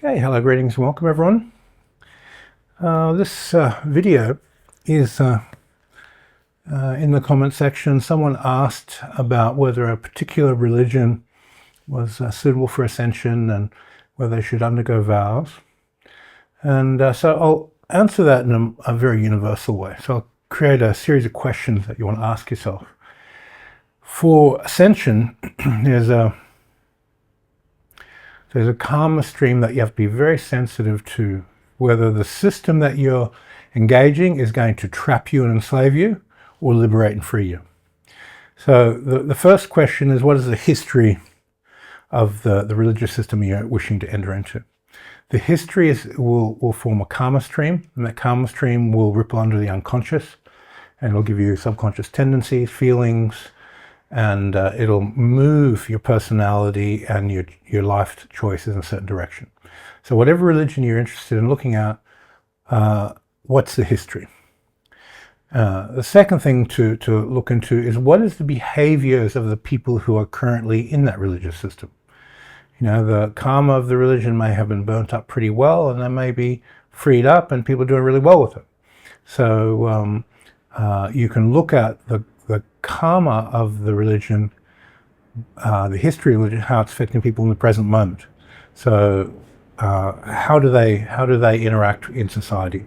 Okay, hello, greetings and welcome everyone. This video is in the comment section. Someone asked about whether a particular religion was suitable for ascension and whether they should undergo vows. And so I'll answer that in a very universal way. So I'll create a series of questions that you want to ask yourself. For ascension, there's a karma stream that you have to be very sensitive to, whether the system that you're engaging is going to trap you and enslave you or liberate and free you. So the first question is, what is the history of the religious system you're wishing to enter into? The history will form a karma stream, and that karma stream will ripple under the unconscious, and it'll give you subconscious tendencies, feelings, and it'll move your personality and your life choices in a certain direction. So whatever religion you're interested in looking at, what's the history? The second thing to look into is, what is the behaviors of the people who are currently in that religious system? You know, the karma of the religion may have been burnt up pretty well, and they may be freed up and people are doing really well with it. So you can look at the karma of the religion, the history of religion, how it's affecting people in the present moment. So how do they interact in society?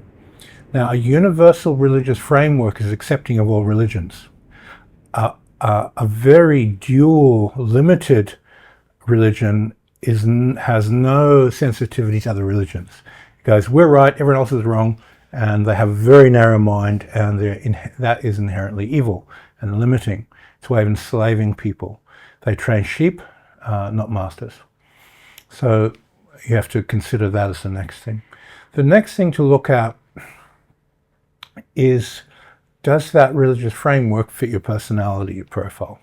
Now, a universal religious framework is accepting of all religions. A very dual, limited religion has no sensitivity to other religions. It goes, we're right, everyone else is wrong, and they have a very narrow mind, and that is inherently evil and limiting. It's a way of enslaving people. They train sheep, not masters. So you have to consider that as the next thing. The next thing to look at is, does that religious framework fit your personality, your profile?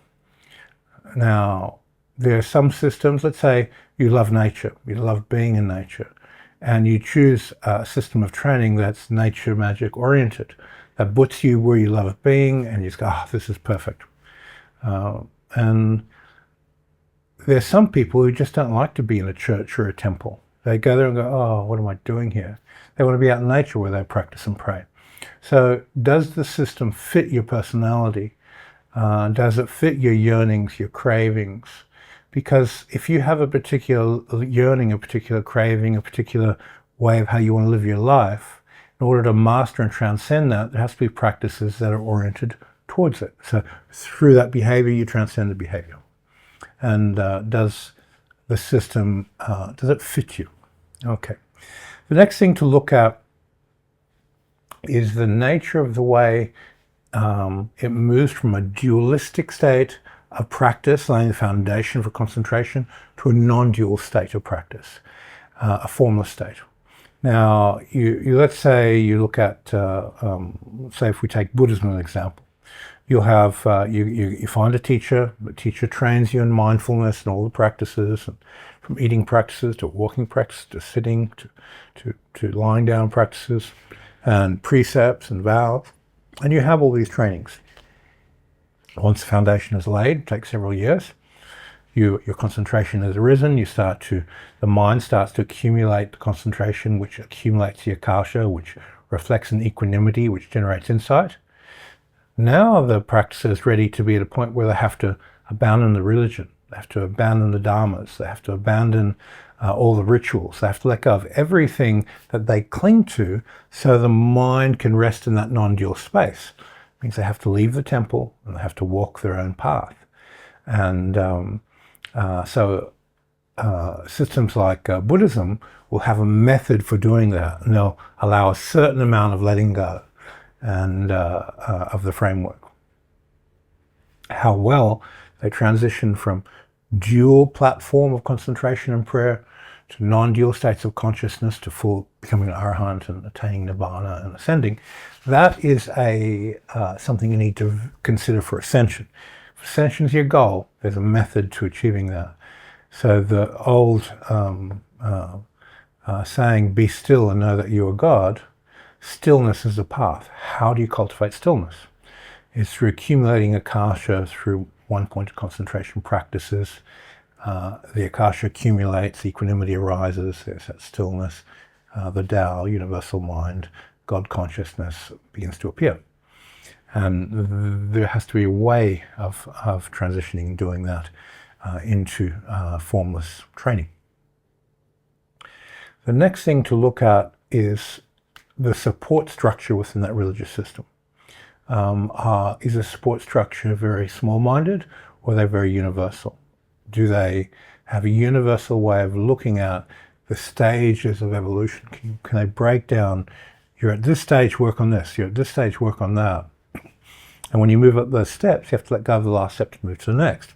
Now, there are some systems, let's say you love nature, you love being in nature, and you choose a system of training that's nature magic oriented, that puts you where you love being, and you just go, this is perfect. And there's some people who just don't like to be in a church or a temple. They go there and go, what am I doing here? They want to be out in nature where they practice and pray. So does the system fit your personality? Does it fit your yearnings, your cravings? Because if you have a particular yearning, a particular craving, a particular way of how you want to live your life, in order to master and transcend that, there has to be practices that are oriented towards it. So through that behavior, you transcend the behavior. And does the system, does it fit you? Okay. The next thing to look at is the nature of the way it moves from a dualistic state of practice, laying the foundation for concentration, to a non-dual state of practice, a formless state. Now, let's say you look at, say if we take Buddhism as an example, you'll have, you find a teacher, the teacher trains you in mindfulness and all the practices, and from eating practices to walking practices to sitting to lying down practices and precepts and vows, and you have all these trainings. Once the foundation is laid, it takes several years, your concentration has arisen, the mind starts to accumulate the concentration, which accumulates the akasha, which reflects an equanimity, which generates insight. Now the practice is ready to be at a point where they have to abandon the religion, they have to abandon the dharmas, they have to abandon all the rituals, they have to let go of everything that they cling to so the mind can rest in that non-dual space. It means they have to leave the temple and they have to walk their own path. And so systems like Buddhism will have a method for doing that, and they'll allow a certain amount of letting go and of the framework. How well they transition from dual platform of concentration and prayer to non-dual states of consciousness, to full becoming an arahant and attaining nirvana and ascending, that is something you need to consider for ascension. If ascension is your goal, there's a method to achieving that. So the old saying, be still and know that you are God, stillness is the path. How do you cultivate stillness? It's through accumulating akasha, through one point of concentration practices, the akasha accumulates, equanimity arises, there's that stillness, the Tao, universal mind, God consciousness begins to appear. And there has to be a way of transitioning, doing that into formless training. The next thing to look at is the support structure within that religious system. Is the support structure very small-minded, or are they very universal? Do they have a universal way of looking at the stages of evolution? Can they break down, you're at this stage, work on this, you're at this stage, work on that. And when you move up those steps, you have to let go of the last step to move to the next.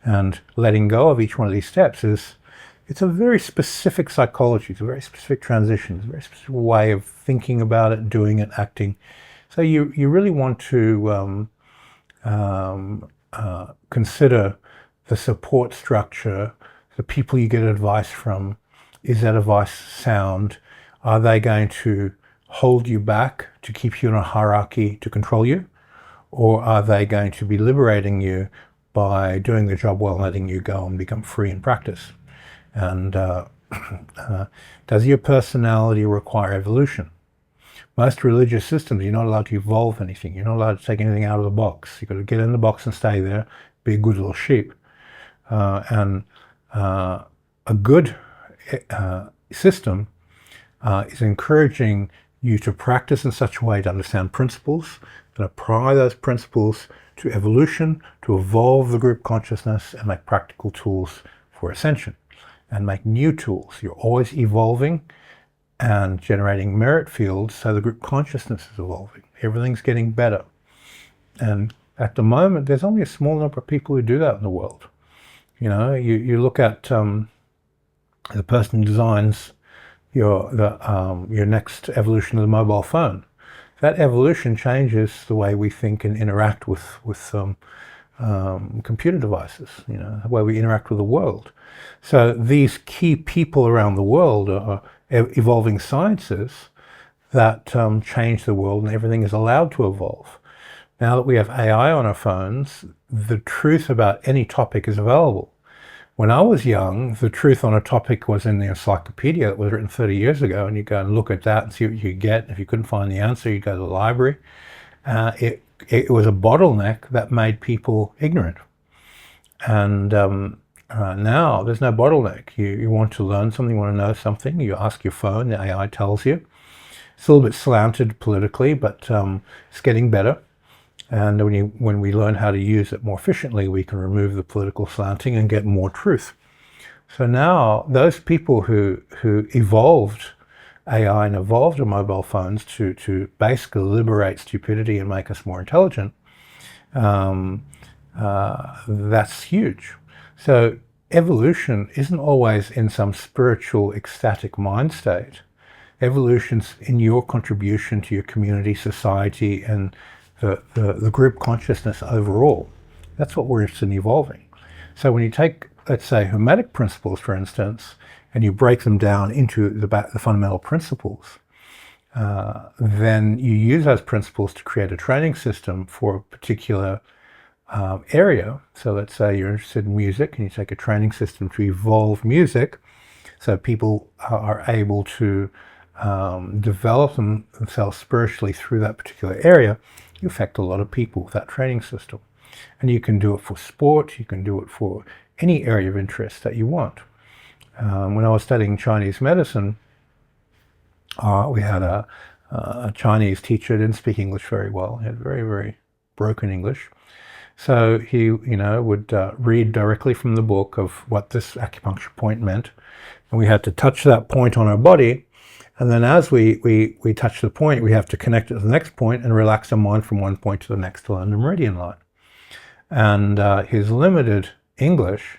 And letting go of each one of these steps it's a very specific psychology, it's a very specific transition, it's a very specific way of thinking about it, doing it, acting. So you really want to consider the support structure, the people you get advice from. Is that advice sound? Are they going to hold you back to keep you in a hierarchy to control you? Or are they going to be liberating you by doing the job well, letting you go and become free in practice? And does your personality require evolution? Most religious systems, you're not allowed to evolve anything. You're not allowed to take anything out of the box. You've got to get in the box and stay there, be a good little sheep. And a good system is encouraging you to practice in such a way to understand principles, and apply those principles to evolution, to evolve the group consciousness, and make practical tools for ascension, and make new tools. You're always evolving and generating merit fields, so the group consciousness is evolving. Everything's getting better. And at the moment, there's only a small number of people who do that in the world. You know, you look at the person who designs your next evolution of the mobile phone. That evolution changes the way we think and interact with computer devices, you know, the way we interact with the world. So these key people around the world are evolving sciences that change the world, and everything is allowed to evolve. Now that we have AI on our phones, the truth about any topic is available. When I was young, the truth on a topic was in the encyclopedia that was written 30 years ago, and you go and look at that and see what you get. If you couldn't find the answer, you go to the library. It was a bottleneck that made people ignorant. And now there's no bottleneck. You want to learn something, you want to know something, you ask your phone, the AI tells you. It's a little bit slanted politically, but it's getting better. And when we learn how to use it more efficiently, we can remove the political slanting and get more truth. So now those people who evolved AI and evolved our mobile phones to basically liberate stupidity and make us more intelligent, that's huge. So evolution isn't always in some spiritual ecstatic mind state. Evolution's in your contribution to your community, society, and the group consciousness overall. That's what we're interested in evolving. So when you take, let's say, Hermetic principles, for instance, and you break them down into the fundamental principles, then you use those principles to create a training system for a particular area. So let's say you're interested in music, and you take a training system to evolve music, so people are able to develop themselves spiritually through that particular area. You affect a lot of people with that training system. And you can do it for sport, you can do it for any area of interest that you want. When I was studying Chinese medicine, we had a Chinese teacher who didn't speak English very well. He had very, very broken English. So he, would read directly from the book of what this acupuncture point meant. And we had to touch that point on our body. And then as we touch the point, we have to connect it to the next point and relax our mind from one point to the next to learn the meridian line. And his limited English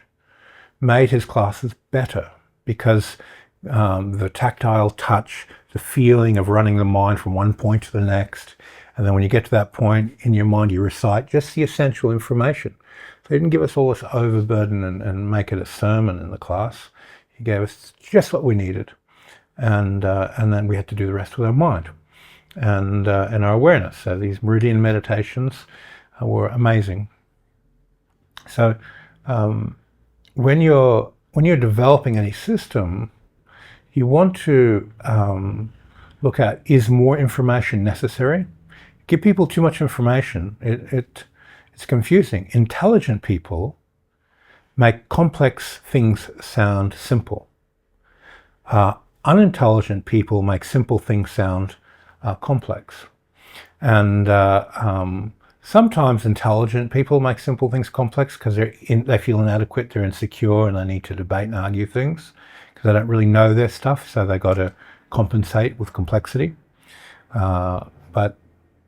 made his classes better because the tactile touch, the feeling of running the mind from one point to the next, and then when you get to that point, in your mind you recite just the essential information. So he didn't give us all this overburden and make it a sermon in the class. He gave us just what we needed. And then we had to do the rest with our mind and our awareness. So these meridian meditations were amazing. So when you're developing any system, you want to look at, is more information necessary? Give people too much information. It's confusing. Intelligent people make complex things sound simple. Unintelligent people make simple things sound complex. And sometimes intelligent people make simple things complex because they feel inadequate, they're insecure, and they need to debate and argue things because they don't really know their stuff, so they got to compensate with complexity. But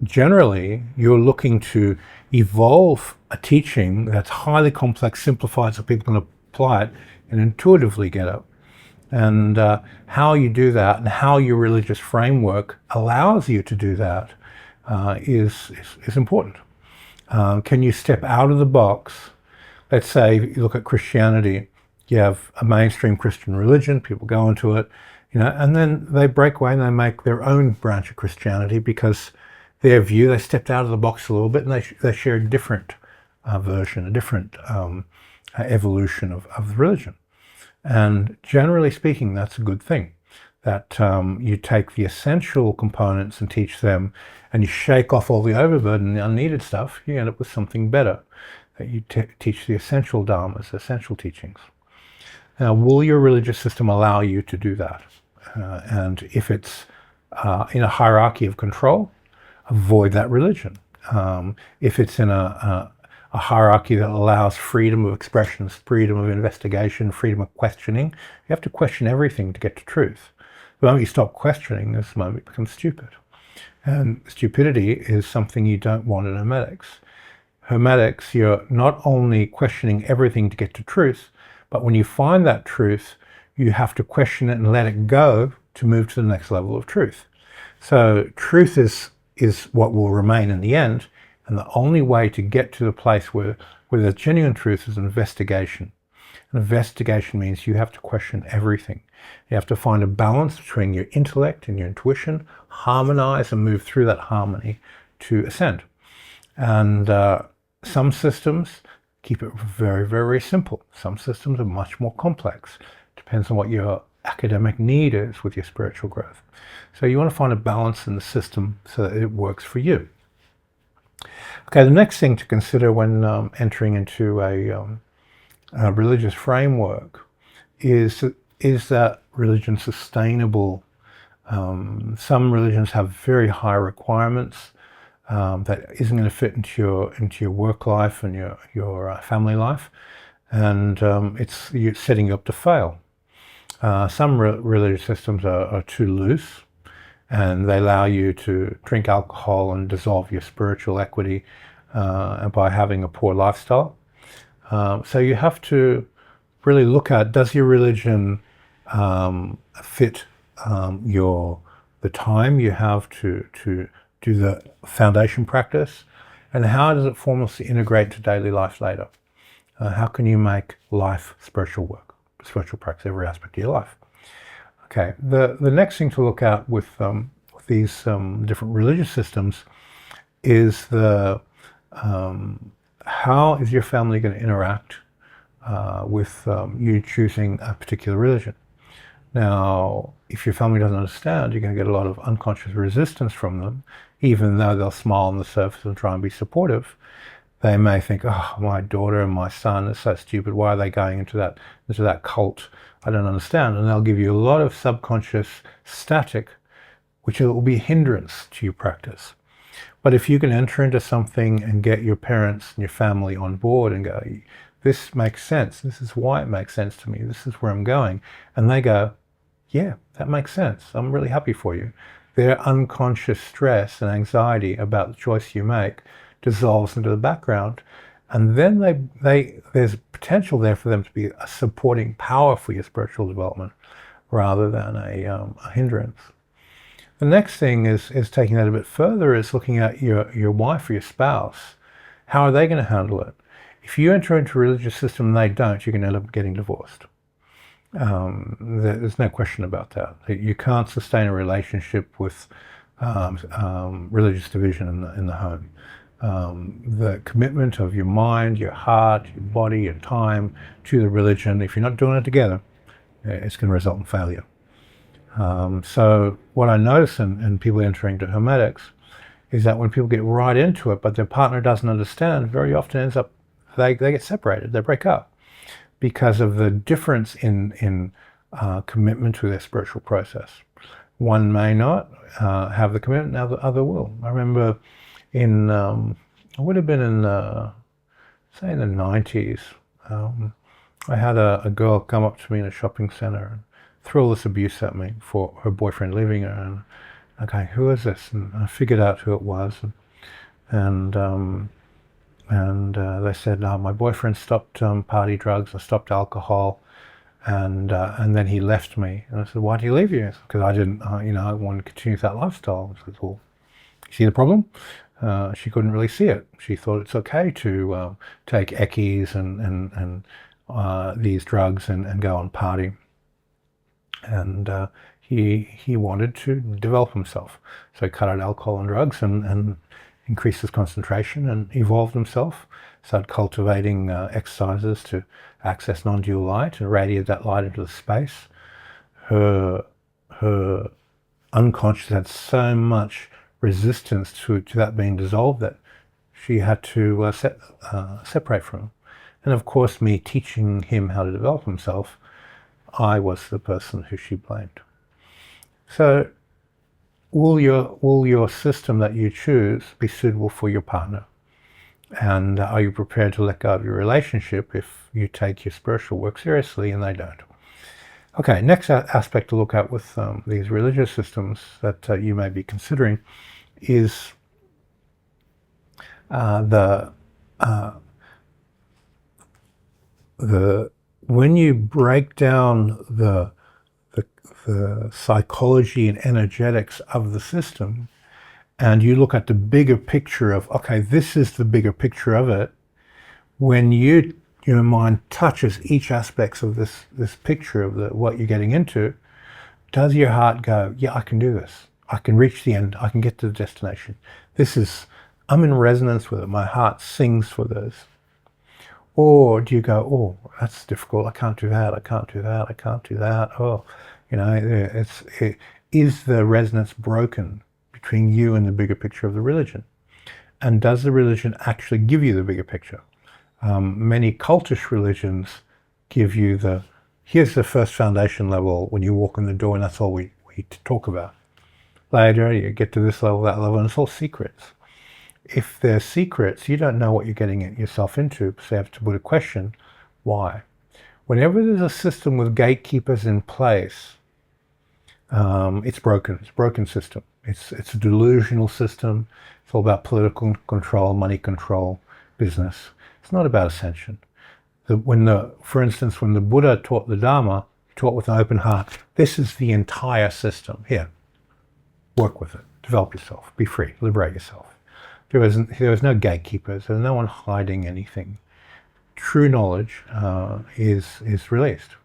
generally, you're looking to evolve a teaching that's highly complex, simplified, so people can apply it and intuitively get it. And how you do that and how your religious framework allows you to do that is important. Can you step out of the box? Let's say you look at Christianity, you have a mainstream Christian religion, people go into it, and then they break away and they make their own branch of Christianity because their view, they stepped out of the box a little bit and they share a different version, a different evolution of the religion. And generally speaking, that's a good thing, that you take the essential components and teach them, and you shake off all the overburden and the unneeded stuff, you end up with something better, that you teach the essential dharmas, the essential teachings. Now, will your religious system allow you to do that? And if it's in a hierarchy of control, avoid that religion. If it's in a hierarchy that allows freedom of expression, freedom of investigation, freedom of questioning, you have to question everything to get to truth. The moment you stop questioning, this moment it becomes stupid. And stupidity is something you don't want in Hermetics. Hermetics, you're not only questioning everything to get to truth, but when you find that truth, you have to question it and let it go to move to the next level of truth. So truth is what will remain in the end, and the only way to get to the place where there's genuine truth is investigation. And investigation means you have to question everything. You have to find a balance between your intellect and your intuition, harmonize and move through that harmony to ascend. And some systems keep it very, very simple. Some systems are much more complex. Depends on what your academic need is with your spiritual growth. So you want to find a balance in the system so that it works for you. Okay, the next thing to consider when entering into a religious framework is that religion sustainable? Some religions have very high requirements that isn't going to fit into your work life and your family life, and you're setting you up to fail. Some religious systems are too loose, and they allow you to drink alcohol and dissolve your spiritual equity by having a poor lifestyle. So you have to really look at, does your religion fit the time you have to do the foundation practice, and how does it formlessly integrate to daily life later? How can you make life spiritual work, spiritual practice, every aspect of your life? Okay, the next thing to look at with these different religious systems is how is your family going to interact with you choosing a particular religion? Now, if your family doesn't understand, you're going to get a lot of unconscious resistance from them, even though they'll smile on the surface and try and be supportive. They may think, oh, my daughter and my son are so stupid. Why are they going into that cult? I don't understand. And they'll give you a lot of subconscious static, which will be a hindrance to your practice. But if you can enter into something and get your parents and your family on board and go, this makes sense. This is why it makes sense to me. This is where I'm going. And they go, yeah, that makes sense. I'm really happy for you. Their unconscious stress and anxiety about the choice you make dissolves into the background, and then there's potential there for them to be a supporting power for your spiritual development rather than a hindrance. The next thing is taking that a bit further, is looking at your wife or your spouse. How are they going to handle it? If you enter into a religious system and they don't, you're going to end up getting divorced. There's no question about that. You can't sustain a relationship with religious division in the home. the commitment of your mind, your heart, your body, your time to the religion. If you're not doing it together, it's going to result in failure. So what I notice in people entering to Hermetics is that when people get right into it, but their partner doesn't understand, very often ends up they get separated, they break up because of the difference in commitment to their spiritual process. One may not have the commitment, the other will. I remember I would have been in say in the 90s. I had a girl come up to me in a shopping center and throw all this abuse at me for her boyfriend leaving her. And okay, who is this? And I figured out who it was. And they said, my boyfriend stopped party drugs and stopped alcohol, and then he left me. And I said, why did he leave you? Because I didn't, I wanted to continue that lifestyle. I said, well, you see the problem? She couldn't really see it. She thought it's okay to take eckies and these drugs and go on party. And he wanted to develop himself. So he cut out alcohol and drugs and increased his concentration and evolved himself. Started cultivating exercises to access non-dual light and radiate that light into the space. Her unconscious had so much resistance to that being dissolved that she had to separate from him. And of course, me teaching him how to develop himself, I was the person who she blamed. So will your system that you choose be suitable for your partner? And are you prepared to let go of your relationship if you take your spiritual work seriously and they don't? Okay, next aspect to look at with these religious systems that you may be considering is when you break down the psychology and energetics of the system, and you look at the bigger picture of, okay, this is the bigger picture of it. When your mind touches each aspect of this picture of what you're getting into, does your heart go, yeah, I can do this. I can reach the end. I can get to the destination. I'm in resonance with it. My heart sings for this. Or do you go, oh, that's difficult. I can't do that. I can't do that. I can't do that. Oh, is the resonance broken between you and the bigger picture of the religion? And does the religion actually give you the bigger picture? Many cultish religions give you here's the first foundation level when you walk in the door, and that's all we talk about. Later, you get to this level, that level, and it's all secrets. If they're secrets, you don't know what you're getting yourself into, so you have to put a question, why? Whenever there's a system with gatekeepers in place, it's broken. It's a broken system. It's a delusional system. It's all about political control, money control, business. It's not about ascension. For instance, when the Buddha taught the Dharma, he taught with an open heart. This is the entire system. Here, work with it. Develop yourself. Be free. Liberate yourself. There was no gatekeepers. There was no one hiding anything. True knowledge is released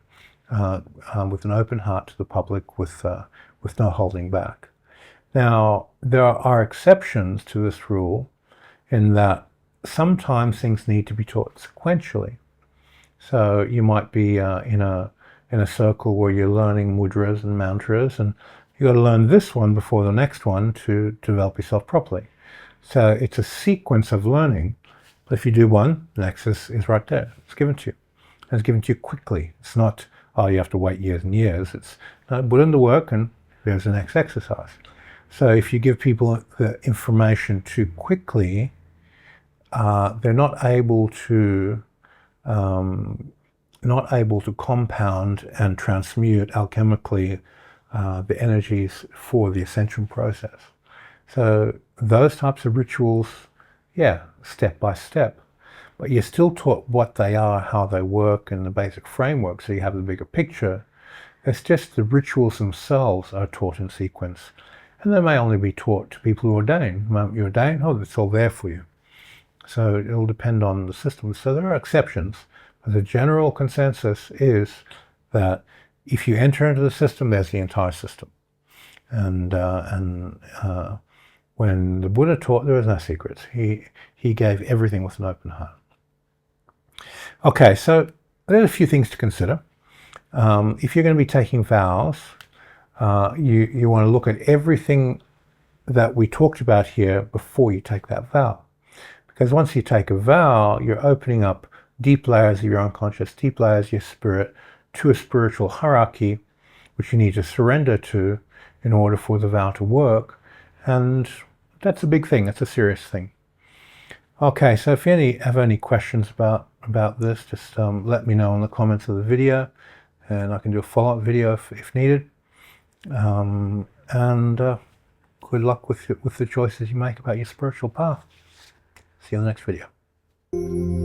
with an open heart to the public, with no holding back. Now, there are exceptions to this rule in that sometimes things need to be taught sequentially. So you might be in a circle where you're learning mudras and mantras, and you've got to learn this one before the next one to develop yourself properly. So it's a sequence of learning. But if you do one, the next is right there. It's given to you. And it's given to you quickly. It's not, you have to wait years and years. It's put in the work and there's the next exercise. So if you give people the information too quickly, they're not able to compound and transmute alchemically the energies for the ascension process. So those types of rituals, step by step, but you're still taught what they are, how they work, and the basic framework, so you have the bigger picture. It's just the rituals themselves are taught in sequence, and they may only be taught to people who are ordained. The moment you're ordained, it's all there for you. So it'll depend on the system. So there are exceptions, but the general consensus is that if you enter into the system, there's the entire system. And When the Buddha taught, there was no secrets. He gave everything with an open heart. Okay, so there's a few things to consider. If you're going to be taking vows, you want to look at everything that we talked about here before you take that vow. Because once you take a vow, you're opening up deep layers of your unconscious, deep layers of your spirit to a spiritual hierarchy, which you need to surrender to in order for the vow to work. And that's a big thing. That's a serious thing. Okay, so if you have any questions about this, just let me know in the comments of the video, and I can do a follow-up video if needed. Good luck with the choices you make about your spiritual path. See you in the next video.